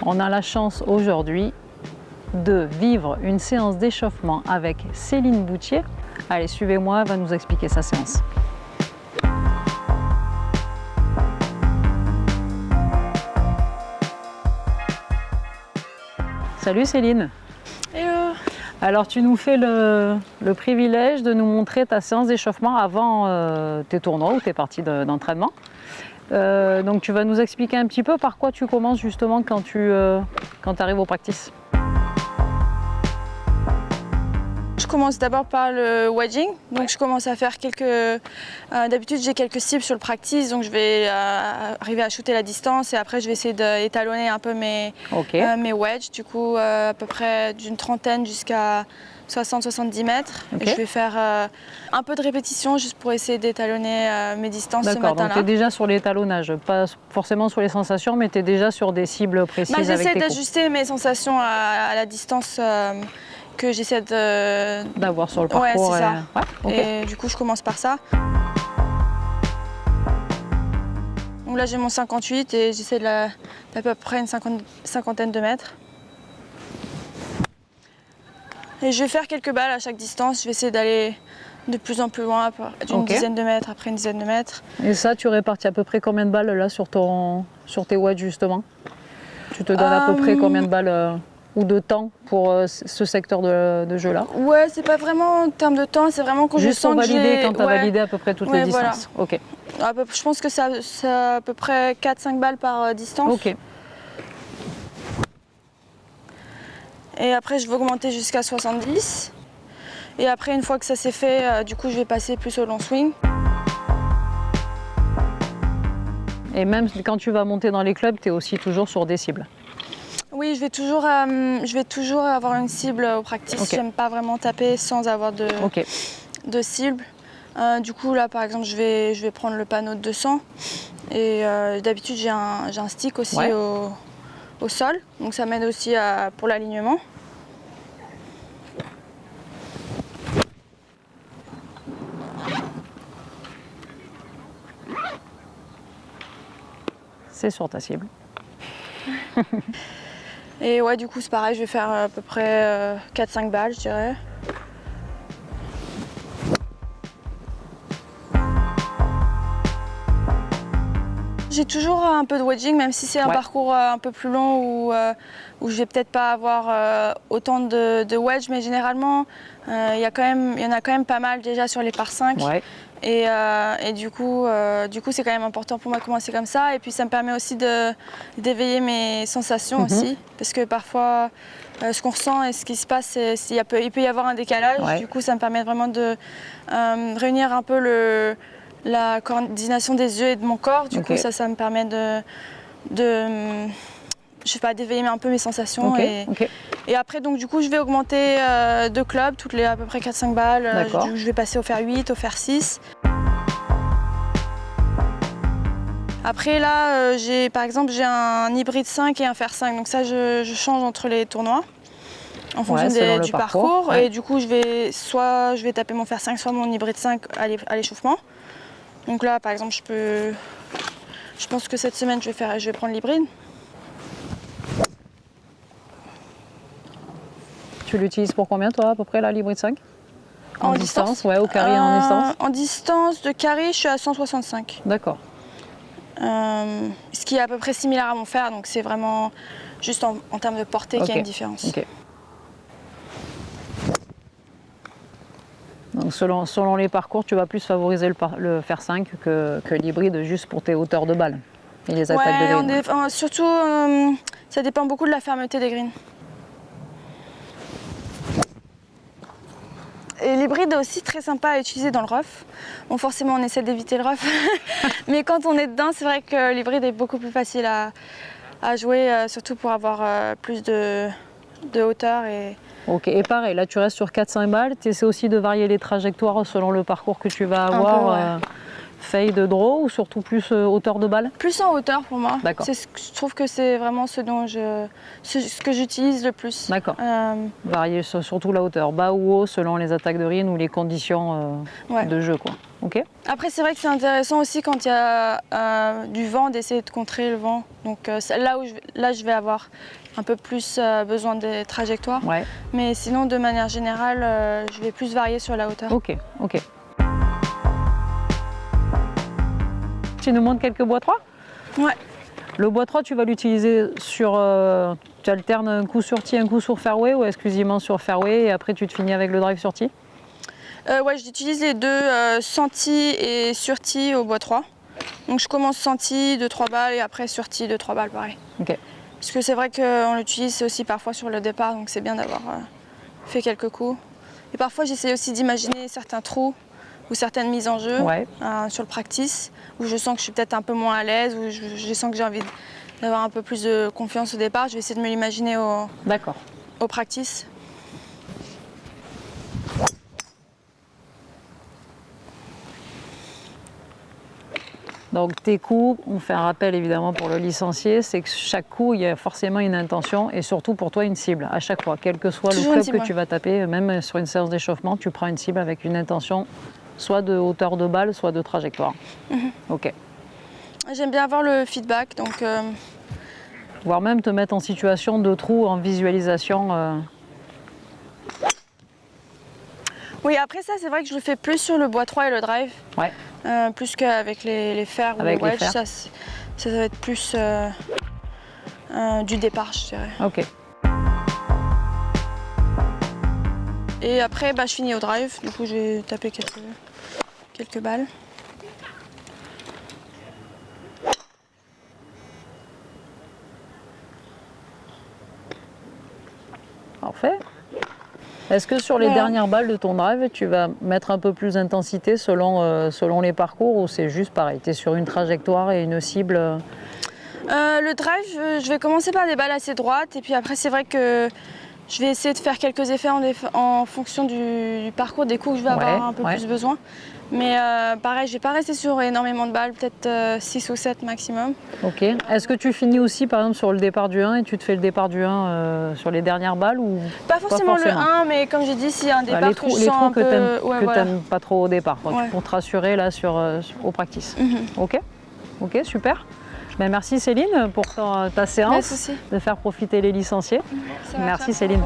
On a la chance aujourd'hui de vivre une séance d'échauffement avec Céline Boutier. Allez, suivez-moi, elle va nous expliquer sa séance. Salut Céline. Hello. Alors tu nous fais le privilège de nous montrer ta séance d'échauffement avant tes tournois ou tes parties d'entraînement. Donc tu vas nous expliquer un petit peu par quoi tu commences justement quand tu arrives aux practices. Je commence d'abord par le wedging, donc je commence à faire d'habitude j'ai quelques cibles sur le practice, donc je vais arriver à shooter la distance et après je vais essayer d'étalonner un peu mes wedges, du coup à peu près d'une trentaine jusqu'à 60-70 mètres. Et je vais faire un peu de répétition juste pour essayer d'étalonner mes distances ce matin-là. D'accord, donc tu es déjà sur l'étalonnage, pas forcément sur les sensations, mais tu es déjà sur des cibles précises avec tes coups. J'essaie d'ajuster mes sensations à la distance que j'essaie d'avoir sur le parcours. Ouais, c'est ça. Et du coup, je commence par ça. Donc là, j'ai mon 58 et j'essaie d'à peu près une cinquantaine de mètres. Et je vais faire quelques balles à chaque distance. Je vais essayer d'aller de plus en plus loin, d'une dizaine de mètres, après une dizaine de mètres. Et ça, tu répartis à peu près combien de balles là sur tes wedges justement? Tu te donnes à peu près combien de balles ou de temps pour ce secteur de jeu-là? Ouais, c'est pas vraiment en termes de temps, c'est vraiment quand je sens que valider, quand tu as validé à peu près toutes les distances. Voilà. Ok. Je pense que c'est à peu près 4-5 balles par distance. Ok. Et après, je vais augmenter jusqu'à 70. Et après, une fois que ça s'est fait, du coup, je vais passer plus au long swing. Et même quand tu vas monter dans les clubs, tu es aussi toujours sur des cibles? Oui, je vais toujours avoir une cible au practice. J'aime pas vraiment taper sans avoir de cible. Du coup, là, par exemple, je vais prendre le panneau de 200. Et d'habitude, j'ai un stick aussi au sol. Donc ça m'aide aussi pour l'alignement. C'est sur ta cible. Et ouais, du coup, c'est pareil, je vais faire à peu près 4-5 balles, je dirais. J'ai toujours un peu de wedging, même si c'est un parcours un peu plus long où je vais peut-être pas avoir autant de wedge, mais généralement, il y en a quand même pas mal déjà sur les par 5. Ouais. Et du coup, c'est quand même important pour moi de commencer comme ça. Et puis, ça me permet aussi d'éveiller mes sensations aussi. Parce que parfois, ce qu'on ressent et ce qui se passe, il peut y avoir un décalage. Ouais. Du coup, ça me permet vraiment de réunir un peu la coordination des yeux et de mon corps. Du coup, ça me permet je sais pas, d'éveiller un peu mes sensations. Et après, donc, du coup, je vais augmenter de clubs, toutes les à peu près 4-5 balles. Je vais passer au fer 8, au fer 6. Après, là, par exemple, j'ai un hybride 5 et un fer 5. Donc ça, je change entre les tournois en fonction du parcours. Et du coup, je vais taper mon fer 5, soit mon hybride 5 à l'échauffement. Donc là, par exemple, je pense que cette semaine, je vais prendre l'hybride. Tu l'utilises pour combien, toi, à peu près, là, l'hybride 5? En distance? Ouais, au carré en distance? En distance, de carré, je suis à 165. D'accord. Ce qui est à peu près similaire à mon fer, donc c'est vraiment juste en termes de portée qu'il y a une différence. Donc selon les parcours, tu vas plus favoriser le fer 5 que l'hybride juste pour tes hauteurs de balle et les attaques de green. Surtout, ça dépend beaucoup de la fermeté des greens. Et l'hybride est aussi très sympa à utiliser dans le rough. Bon, forcément, on essaie d'éviter le rough, mais quand on est dedans, c'est vrai que l'hybride est beaucoup plus facile à jouer, surtout pour avoir plus de hauteur. Ok, et pareil, là tu restes sur 4-5 balles, tu essaies aussi de varier les trajectoires selon le parcours que tu vas avoir. Fade draw ou surtout plus hauteur de balle? Plus en hauteur pour moi. D'accord. Je trouve que c'est vraiment ce que j'utilise le plus. D'accord. Varier surtout la hauteur, bas ou haut selon les attaques de green ou les conditions de jeu, quoi. Ok. Après, c'est vrai que c'est intéressant aussi quand il y a du vent d'essayer de contrer le vent. Donc là, je vais avoir un peu plus besoin des trajectoires. Ouais. Mais sinon, de manière générale, je vais plus varier sur la hauteur. Ok, ok. Tu nous montres quelques bois 3? Ouais. Le bois 3, tu vas l'utiliser sur... tu alternes un coup sur tee, un coup sur fairway ou exclusivement sur fairway et après tu te finis avec le drive sur tee? Ouais, j'utilise les deux, sans tee et sur tee au bois 3. Donc je commence sans tee, 2-3 balles et après sur tee, 2-3 balles pareil. Ok. Parce que c'est vrai qu'on l'utilise aussi parfois sur le départ, donc c'est bien d'avoir fait quelques coups. Et parfois j'essaie aussi d'imaginer certains trous ou certaines mises en jeu sur le practice, où je sens que je suis peut-être un peu moins à l'aise, où je sens que j'ai envie d'avoir un peu plus de confiance au départ. Je vais essayer de me l'imaginer au practice. Donc tes coups, on fait un rappel évidemment pour le licencié, c'est que chaque coup, il y a forcément une intention et surtout pour toi une cible à chaque fois. Quel que soit le club que tu vas taper, même sur une séance d'échauffement, tu prends une cible avec une intention soit de hauteur de balle, soit de trajectoire. Ok. J'aime bien avoir le feedback, donc... Voire même te mettre en situation de trou, en visualisation. Oui, après ça, c'est vrai que je le fais plus sur le bois 3 et le drive. Ouais. Plus qu'avec les fers ou les wedges. Ça va être plus du départ, je dirais. Ok. Et après, je finis au drive. Du coup, je vais taper quelques balles. Parfait. Est-ce que sur les dernières balles de ton drive, tu vas mettre un peu plus d'intensité selon les parcours ou c'est juste pareil, tu es sur une trajectoire et une cible? Le drive, je vais commencer par des balles assez droites et puis après c'est vrai que je vais essayer de faire quelques effets en fonction du parcours, des coups que je vais avoir un peu plus besoin. Mais pareil, je vais pas rester sur énormément de balles, peut-être 6 ou 7 maximum. Ok. Est-ce que tu finis aussi par exemple sur le départ du 1 et tu te fais le départ du 1 sur les dernières balles ou pas forcément le 1, mais comme j'ai dit, s'il y a un départ que je sens un peu... que t'aimes pas trop au départ, pour te rassurer là au practice. Ok. Ok, super. Merci Céline pour ta séance, de faire profiter les licenciés. Merci Céline.